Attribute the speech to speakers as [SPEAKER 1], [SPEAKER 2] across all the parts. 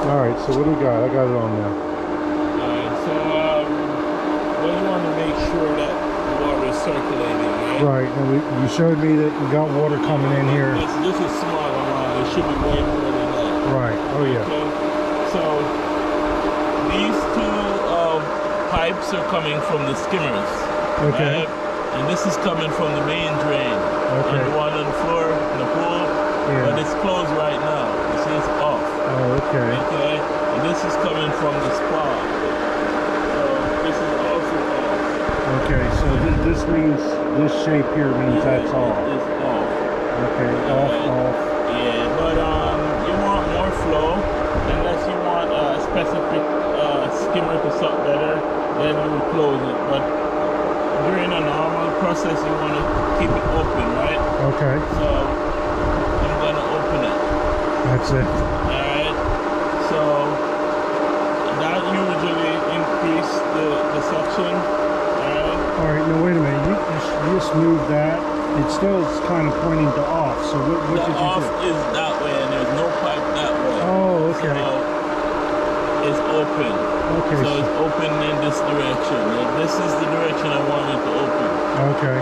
[SPEAKER 1] All right, so what do we got? I got it on now.
[SPEAKER 2] Alright, so well, you want to make sure that the water is circulating, right?
[SPEAKER 1] Right, and you showed me that you got water coming in here.
[SPEAKER 2] This is small amount. It should be way more than that.
[SPEAKER 1] Right, oh yeah.
[SPEAKER 2] Okay? So these two pipes are coming from the skimmers.
[SPEAKER 1] Okay.
[SPEAKER 2] Right? And this is coming from the main drain.
[SPEAKER 1] Okay.
[SPEAKER 2] And the one on the floor in the pool.
[SPEAKER 1] Yeah.
[SPEAKER 2] But it's closed right now. You see, it's off.
[SPEAKER 1] Oh, okay.
[SPEAKER 2] Okay. And this is coming from the spa. So this is also off.
[SPEAKER 1] Okay, so this means, this shape here means that's off.
[SPEAKER 2] It's off.
[SPEAKER 1] Okay, off.
[SPEAKER 2] Yeah, but you want more flow, unless you want a specific skimmer to suck better, then you will close it. But during a normal process, you want to keep it open, right?
[SPEAKER 1] Okay.
[SPEAKER 2] So I'm gonna open it.
[SPEAKER 1] That's it.
[SPEAKER 2] Alright. So that usually increase the suction.
[SPEAKER 1] All right, now wait a minute. You just moved that. It still is kind of pointing to off. So what did you do?
[SPEAKER 2] The off is that way, and there's no pipe that way.
[SPEAKER 1] Oh, okay.
[SPEAKER 2] So it's open.
[SPEAKER 1] Okay.
[SPEAKER 2] So it's open in this direction. And this is the direction I want it to open.
[SPEAKER 1] Okay.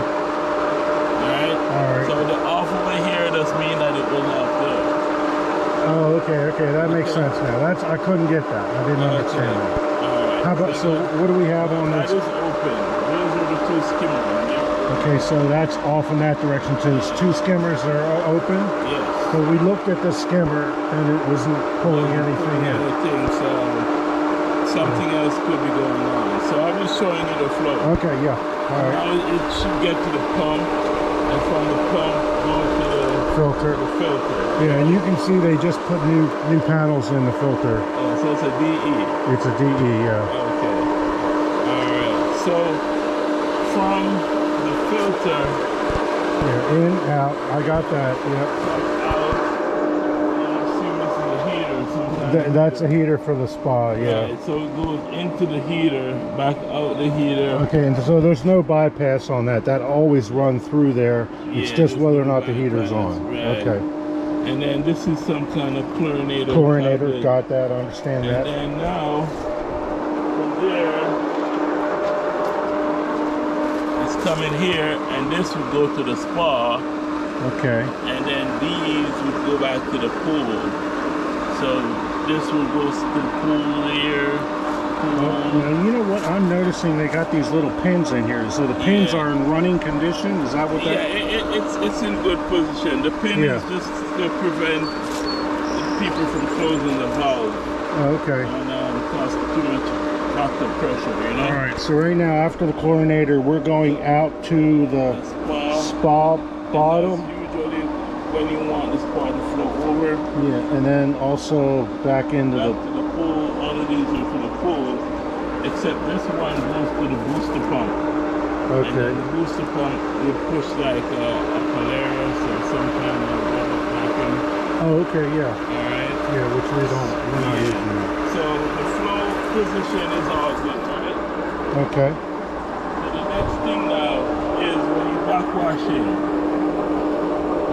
[SPEAKER 2] Alright?
[SPEAKER 1] Alright.
[SPEAKER 2] So the off over here does mean that it was out there.
[SPEAKER 1] Oh, okay. That makes sense now. I couldn't get that. I didn't understand that.
[SPEAKER 2] Alright.
[SPEAKER 1] How about, so what do we have on
[SPEAKER 2] That
[SPEAKER 1] this?
[SPEAKER 2] is open. Those are the two skimmers.
[SPEAKER 1] Okay, so that's off in that direction too. It's two skimmers that are open.
[SPEAKER 2] Yes.
[SPEAKER 1] So we looked at the skimmer and it wasn't pulling anything in.
[SPEAKER 2] So something else could be going on. So I'm just showing you the flow.
[SPEAKER 1] Okay, yeah. All right.
[SPEAKER 2] Now it should get to the pump, and from the pump go to the
[SPEAKER 1] filter. Yeah, and you can see they just put new panels in the filter.
[SPEAKER 2] Oh, so it's a DE.
[SPEAKER 1] It's a DE, yeah.
[SPEAKER 2] Okay. All right. So from the filter.
[SPEAKER 1] Yeah, in, out. I got that. Yeah. That's a heater for the spa, yeah.
[SPEAKER 2] Right, so it goes into the heater, back out the heater.
[SPEAKER 1] Okay, and so there's no bypass on that. That always runs through there. It's just whether or not the heater's on.
[SPEAKER 2] Right.
[SPEAKER 1] Okay.
[SPEAKER 2] And then this is some kind of chlorinator.
[SPEAKER 1] Chlorinator, got that, I understand that.
[SPEAKER 2] And then now, from there, it's coming here, and this would go to the spa.
[SPEAKER 1] Okay.
[SPEAKER 2] And then these would go back to the pool. So this will go to the pool here.
[SPEAKER 1] You know what? I'm noticing they got these little pins in here. So the pins are in running condition. Is that what that?
[SPEAKER 2] Yeah, it's in good position. The pin is just to prevent people from closing the valve.
[SPEAKER 1] Oh, okay.
[SPEAKER 2] And cause too much factor pressure, you know.
[SPEAKER 1] All right. So right now, after the chlorinator, we're going out to the spa bottom.
[SPEAKER 2] Usually, when you want the spa to flow over.
[SPEAKER 1] Yeah, and then also back into
[SPEAKER 2] the pool. All of these are for the pool, except this one goes to the booster pump. Okay. And then the booster pump would push like a Polaris or some kind of vacuum.
[SPEAKER 1] Oh, okay, yeah.
[SPEAKER 2] All right.
[SPEAKER 1] Yeah, which we're not using that.
[SPEAKER 2] So the flow position is all good, right?
[SPEAKER 1] Okay.
[SPEAKER 2] So the next thing now is when you backwashing.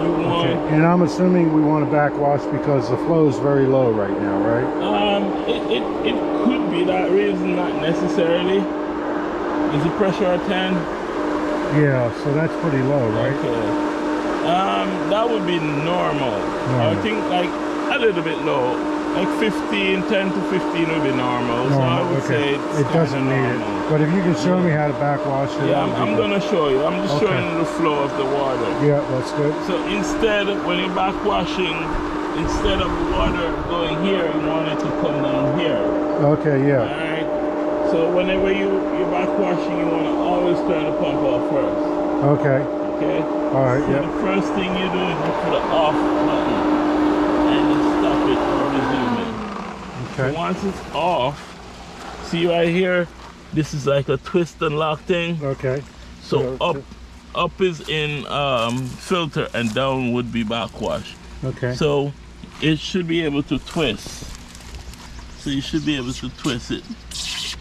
[SPEAKER 1] Okay. And I'm assuming we want to backwash because the flow is very low right now, right?
[SPEAKER 2] It could be that reason, not necessarily. Is the pressure at 10?
[SPEAKER 1] Yeah, so that's pretty low, right?
[SPEAKER 2] Okay. That would be normal. I think like a little bit low. Like 10 to 15 would be normal. So I would say
[SPEAKER 1] it doesn't need it. But if you can show me how to backwash it.
[SPEAKER 2] Yeah, I'm going to show you. I'm just showing you the flow of the water.
[SPEAKER 1] Yeah, that's good.
[SPEAKER 2] So instead, when you're backwashing, instead of the water going here, you want it to come down here.
[SPEAKER 1] Okay, yeah.
[SPEAKER 2] Alright. So whenever you're backwashing, you want to always turn the pump off first.
[SPEAKER 1] Okay.
[SPEAKER 2] Okay?
[SPEAKER 1] Alright,
[SPEAKER 2] so the first thing you do is you put the off button. And you stop it or resume it.
[SPEAKER 1] Okay.
[SPEAKER 2] So once it's off, see right here, this is like a twist and lock thing.
[SPEAKER 1] Okay.
[SPEAKER 2] So up is in filter and down would be backwash.
[SPEAKER 1] Okay.
[SPEAKER 2] So it should be able to twist. So you should be able to twist it.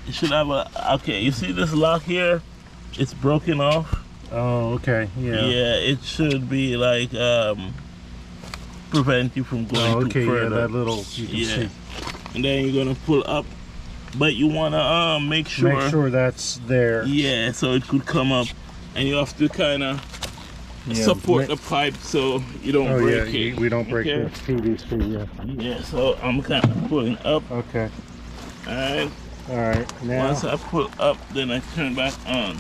[SPEAKER 2] You should have okay, you see this lock here? It's broken off.
[SPEAKER 1] Oh, okay. Yeah.
[SPEAKER 2] Yeah, it should be like prevent you from going too further.
[SPEAKER 1] Yeah, that little, you can see.
[SPEAKER 2] and then you're gonna pull up, but you wanna make sure
[SPEAKER 1] that's there.
[SPEAKER 2] yeah, so it could come up, and you have to kind of support the pipe so you don't break it.
[SPEAKER 1] We don't break
[SPEAKER 2] okay?
[SPEAKER 1] the PVC.
[SPEAKER 2] Yeah, so I'm kind of pulling up.
[SPEAKER 1] Okay.
[SPEAKER 2] All right.
[SPEAKER 1] Now
[SPEAKER 2] once I pull up, then I turn back on.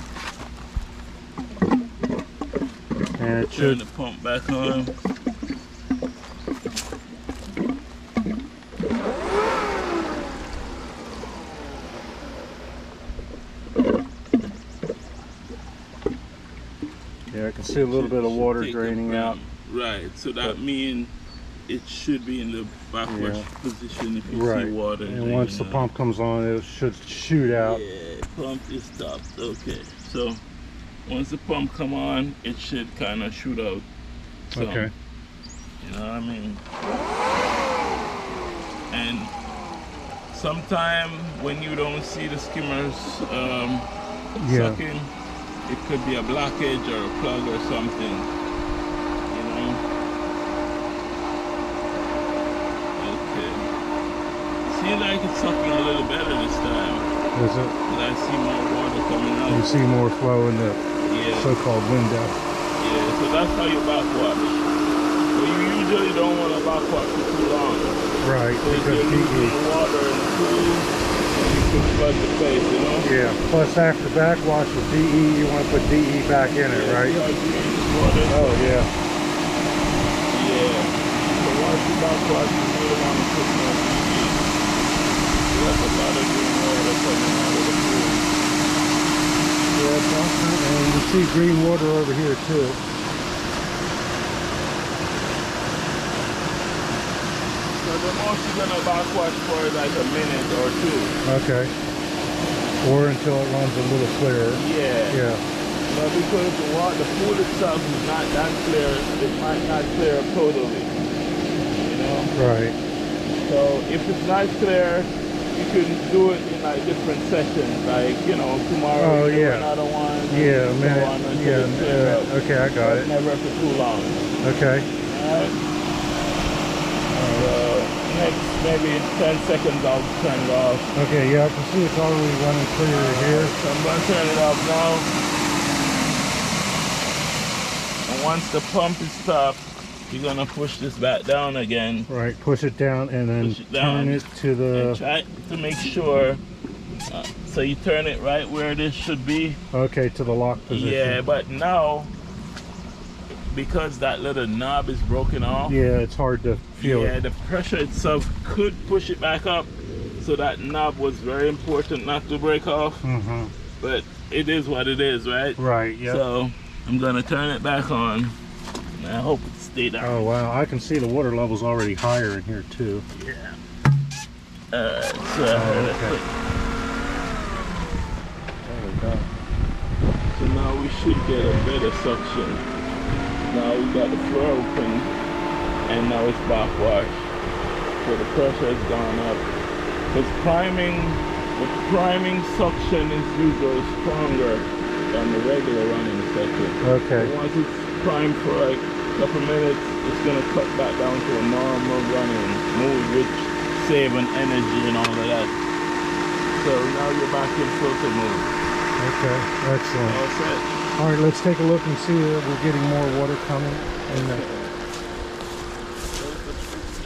[SPEAKER 1] and it
[SPEAKER 2] Turn
[SPEAKER 1] should.
[SPEAKER 2] the pump back on.
[SPEAKER 1] Yeah, I can see a little bit of water
[SPEAKER 2] Take
[SPEAKER 1] draining
[SPEAKER 2] it
[SPEAKER 1] out.
[SPEAKER 2] from- Right, so that means it should be in the backwash position if you see water.
[SPEAKER 1] And once the pump comes on, it should shoot out.
[SPEAKER 2] Yeah, pump is stopped. Okay, so once the pump come on, it should kind of shoot out. So,
[SPEAKER 1] Okay.
[SPEAKER 2] you know what I mean? And sometime when you don't see the skimmers sucking, it could be a blockage or a plug or something. You know? Okay. Seems like it's sucking a little better this time.
[SPEAKER 1] Is it?
[SPEAKER 2] But I see more water coming out.
[SPEAKER 1] You see more flow in the
[SPEAKER 2] Yeah.
[SPEAKER 1] so-called window.
[SPEAKER 2] Yeah, so that's how you backwash. But you usually don't want to backwash for too long.
[SPEAKER 1] Right,
[SPEAKER 2] So if
[SPEAKER 1] because
[SPEAKER 2] you're losing
[SPEAKER 1] DE.
[SPEAKER 2] water in the pool, you could flood the place, you know?
[SPEAKER 1] Yeah. Plus, after backwash with DE, you want to put DE back in it, right?
[SPEAKER 2] Water.
[SPEAKER 1] Oh yeah.
[SPEAKER 2] Yeah. So once you backwash, you really want to put more DE. You have a lot of green water coming out of the pool.
[SPEAKER 1] Yeah, and you see green water over here too.
[SPEAKER 2] So the most you're gonna backwash for is like a minute or two.
[SPEAKER 1] Okay. Or until it runs a little clearer.
[SPEAKER 2] Yeah.
[SPEAKER 1] Yeah.
[SPEAKER 2] But because the pool itself is not that clear, it might not clear up totally. You know?
[SPEAKER 1] Right.
[SPEAKER 2] So if it's not clear, you can do it in like different sessions. Like, you know, tomorrow you do another one.
[SPEAKER 1] Yeah, a
[SPEAKER 2] and
[SPEAKER 1] minute.
[SPEAKER 2] so on until
[SPEAKER 1] Yeah,
[SPEAKER 2] it's clear up.
[SPEAKER 1] okay, I got it.
[SPEAKER 2] Never for too long.
[SPEAKER 1] Okay.
[SPEAKER 2] Alright? So next maybe 10 seconds I'll turn it off.
[SPEAKER 1] Okay, yeah, I can see it's already running clear here.
[SPEAKER 2] So I'm gonna turn it off now. And once the pump is stopped, you're gonna push this back down again.
[SPEAKER 1] Right, push it down and then
[SPEAKER 2] Push it down
[SPEAKER 1] turn it to
[SPEAKER 2] and
[SPEAKER 1] the...
[SPEAKER 2] try to make sure. So you turn it right where this should be.
[SPEAKER 1] Okay, to the lock position.
[SPEAKER 2] Yeah, but now, because that little knob is broken off,
[SPEAKER 1] Yeah, it's hard to feel it.
[SPEAKER 2] the pressure itself could push it back up. So that knob was very important not to break off.
[SPEAKER 1] Mm-hmm.
[SPEAKER 2] But it is what it is, right?
[SPEAKER 1] Right, yeah.
[SPEAKER 2] So I'm gonna turn it back on. And I hope it stayed down.
[SPEAKER 1] Oh, wow, I can see the water level's already higher in here, too.
[SPEAKER 2] Yeah. Alright, so
[SPEAKER 1] okay. There we go.
[SPEAKER 2] So now we should get a better suction. Now we got the floor open and now it's backwash. So the pressure has gone up. Because the priming suction is usually stronger than the regular running section.
[SPEAKER 1] Okay.
[SPEAKER 2] So once it's primed for like a couple minutes, it's gonna cut back down to a normal running mode, which saving energy and all of that. So now you're back in filter mode.
[SPEAKER 1] Okay, excellent.
[SPEAKER 2] All set.
[SPEAKER 1] All right, let's take a look and see if we're getting more water coming. In the...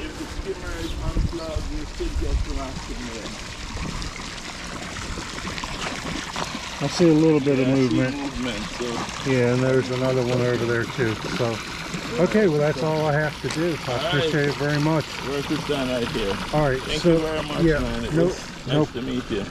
[SPEAKER 2] If the skimmer is unplugged, you should get glass in there.
[SPEAKER 1] I see a little bit of
[SPEAKER 2] I see
[SPEAKER 1] movement.
[SPEAKER 2] So.
[SPEAKER 1] Yeah, and there's another one over there too. So, okay, well that's all I have to do. I appreciate it very much.
[SPEAKER 2] Work is done right here.
[SPEAKER 1] All right,
[SPEAKER 2] Thank
[SPEAKER 1] so
[SPEAKER 2] you very much, man. It was nice to meet you.